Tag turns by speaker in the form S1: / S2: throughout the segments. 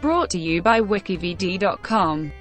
S1: Brought to you by WikiVidi.com.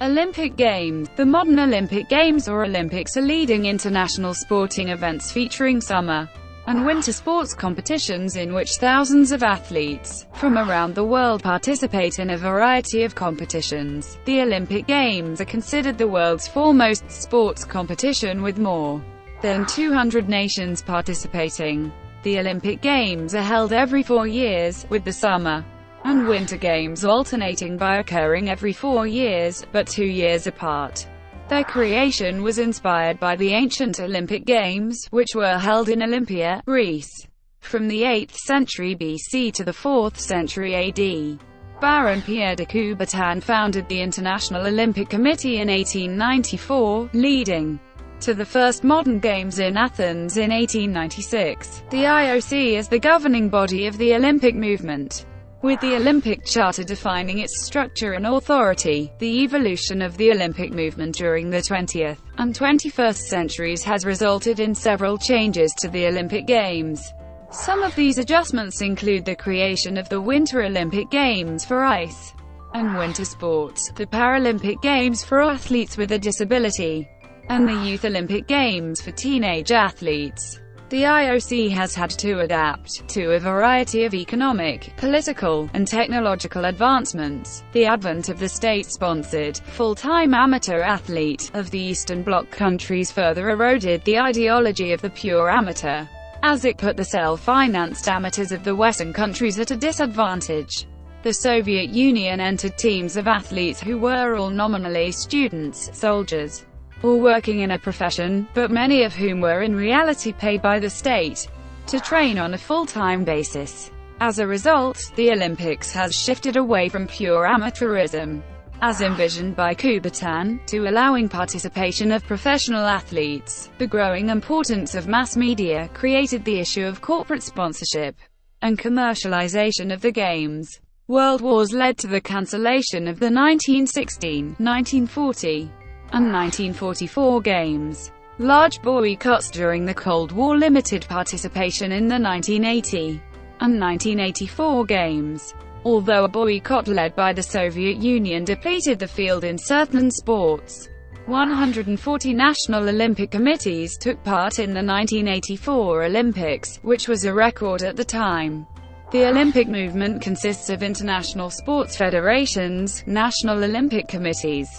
S1: Olympic Games. The modern Olympic Games or Olympics are leading international sporting events featuring summer and winter sports competitions in which thousands of athletes from around the world participate in a variety of competitions. The Olympic Games are considered the world's foremost sports competition with more than 200 nations participating. The Olympic Games are held every 4 years, with the Summer and Winter Games alternating by occurring every 4 years, but 2 years apart. Their creation was inspired by the ancient Olympic Games, which were held in Olympia, Greece, from the 8th century BC to the 4th century AD. Baron Pierre de Coubertin founded the International Olympic Committee in 1894, leading to the first modern games in Athens in 1896. The IOC is the governing body of the Olympic movement, with the Olympic Charter defining its structure and authority. The evolution of the Olympic movement during the 20th and 21st centuries has resulted in several changes to the Olympic Games. Some of these adjustments include the creation of the Winter Olympic Games for ice and winter sports, the Paralympic Games for athletes with a disability, and the Youth Olympic Games for teenage athletes. The IOC has had to adapt to a variety of economic, political, and technological advancements. The advent of the state-sponsored, full-time amateur athlete of the Eastern Bloc countries further eroded the ideology of the pure amateur, as it put the self-financed amateurs of the Western countries at a disadvantage. The Soviet Union entered teams of athletes who were all nominally students, soldiers, or working in a profession, but many of whom were in reality paid by the state to train on a full-time basis. As a result, the Olympics has shifted away from pure amateurism, as envisioned by Coubertin, to allowing participation of professional athletes. The growing importance of mass media created the issue of corporate sponsorship and commercialization of the Games. World wars led to the cancellation of the 1916, 1940, and 1944 Games. Large boycotts during the Cold War limited participation in the 1980 and 1984 Games. Although a boycott led by the Soviet Union depleted the field in certain sports, 140 national Olympic committees took part in the 1984 Olympics, which was a record at the time. The Olympic movement consists of international sports federations, national Olympic committees,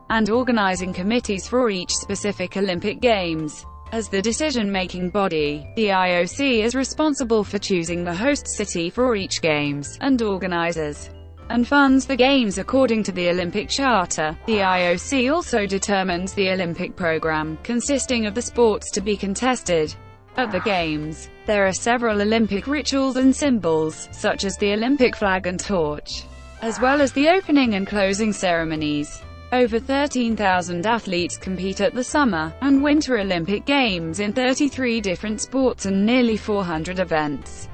S1: and organizing committees for each specific Olympic Games. As the decision-making body, the IOC is responsible for choosing the host city for each Games, and organizes and funds the Games according to the Olympic Charter. The IOC also determines the Olympic program, consisting of the sports to be contested at the Games. There are several Olympic rituals and symbols, such as the Olympic flag and torch, as well as the opening and closing ceremonies. Over 13,000 athletes compete at the Summer and Winter Olympic Games in 33 different sports and nearly 400 events.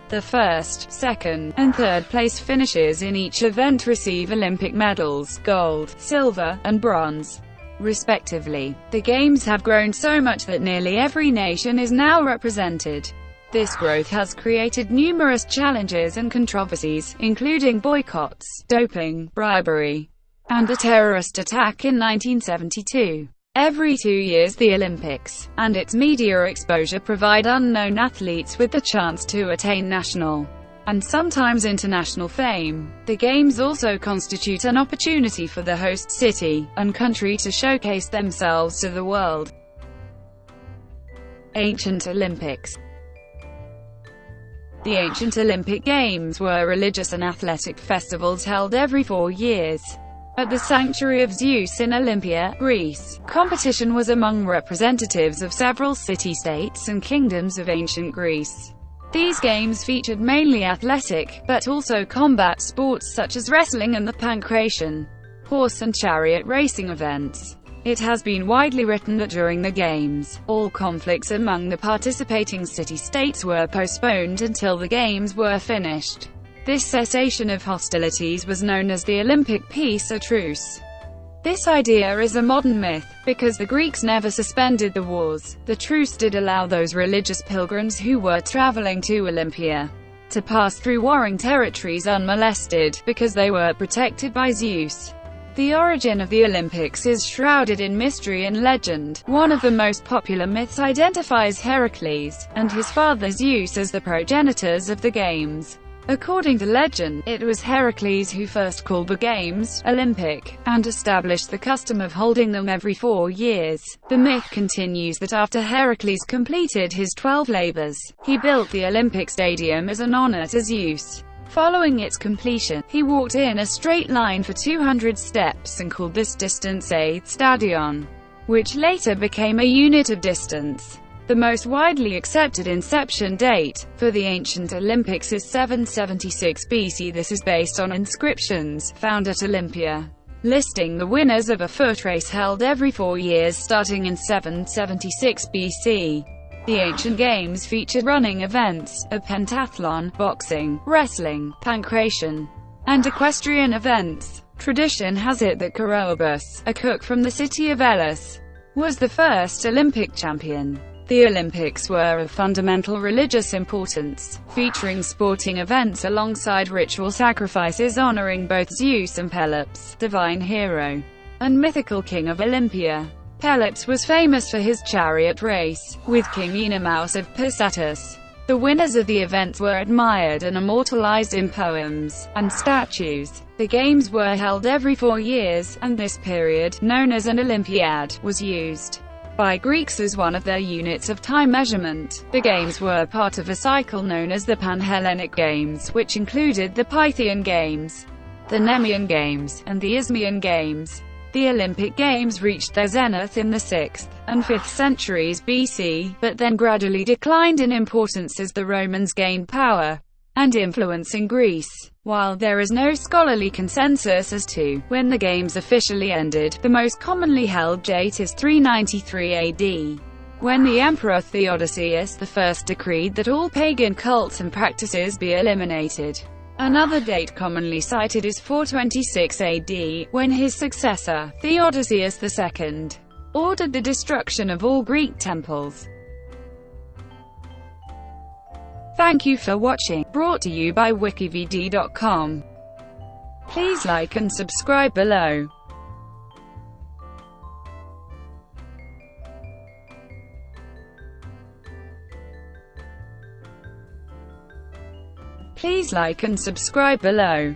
S1: The first, second, and third place finishers in each event receive Olympic medals, gold, silver, and bronze, respectively. The Games have grown so much that nearly every nation is now represented. This growth has created numerous challenges and controversies, including boycotts, doping, bribery, and a terrorist attack in 1972. Every 2 years the Olympics and its media exposure provide unknown athletes with the chance to attain national and sometimes international fame. The Games also constitute an opportunity for the host city and country to showcase themselves to the world. Ancient Olympics. The ancient Olympic Games were religious and athletic festivals held every 4 years at the sanctuary of Zeus in Olympia, Greece. Competition was among representatives of several city-states and kingdoms of ancient Greece. These games featured mainly athletic, but also combat sports such as wrestling and the pancration, horse and chariot racing events. It has been widely written that during the Games, all conflicts among the participating city-states were postponed until the Games were finished. This cessation of hostilities was known as the Olympic peace or truce. This idea is a modern myth, because the Greeks never suspended the wars. The truce did allow those religious pilgrims who were traveling to Olympia to pass through warring territories unmolested, because they were protected by Zeus. The origin of the Olympics is shrouded in mystery and legend. One of the most popular myths identifies Heracles and his father Zeus as the progenitors of the games. According to legend, it was Heracles who first called the games Olympic, and established the custom of holding them every 4 years. The myth continues that after Heracles completed his 12 labors, he built the Olympic Stadium as an honor to Zeus. Following its completion, he walked in a straight line for 200 steps and called this distance a stadion, which later became a unit of distance. The most widely accepted inception date for the ancient Olympics is 776 BC. This is based on inscriptions found at Olympia, listing the winners of a foot race held every 4 years starting in 776 BC. The ancient games featured running events, a pentathlon, boxing, wrestling, pancration, and equestrian events. Tradition has it that Coroebus, a cook from the city of Elis, was the first Olympic champion. The Olympics were of fundamental religious importance, featuring sporting events alongside ritual sacrifices honoring both Zeus and Pelops, divine hero and mythical king of Olympia. Pelops was famous for his chariot race with King Eunomaus of Persatus. The winners of the events were admired and immortalized in poems and statues. The games were held every 4 years, and this period, known as an Olympiad, was used by Greeks as one of their units of time measurement. The games were part of a cycle known as the Panhellenic Games, which included the Pythian Games, the Nemean Games, and the Isthmian Games. The Olympic Games reached their zenith in the 6th and 5th centuries BC, but then gradually declined in importance as the Romans gained power and influence in Greece. While there is no scholarly consensus as to when the games officially ended, the most commonly held date is 393 AD, when the Emperor Theodosius I decreed that all pagan cults and practices be eliminated. Another date commonly cited is 426 AD, when his successor, Theodosius II, ordered the destruction of all Greek temples. Thank you for watching, brought to you by WikiVidi.com. Please like and subscribe below. Please like and subscribe below.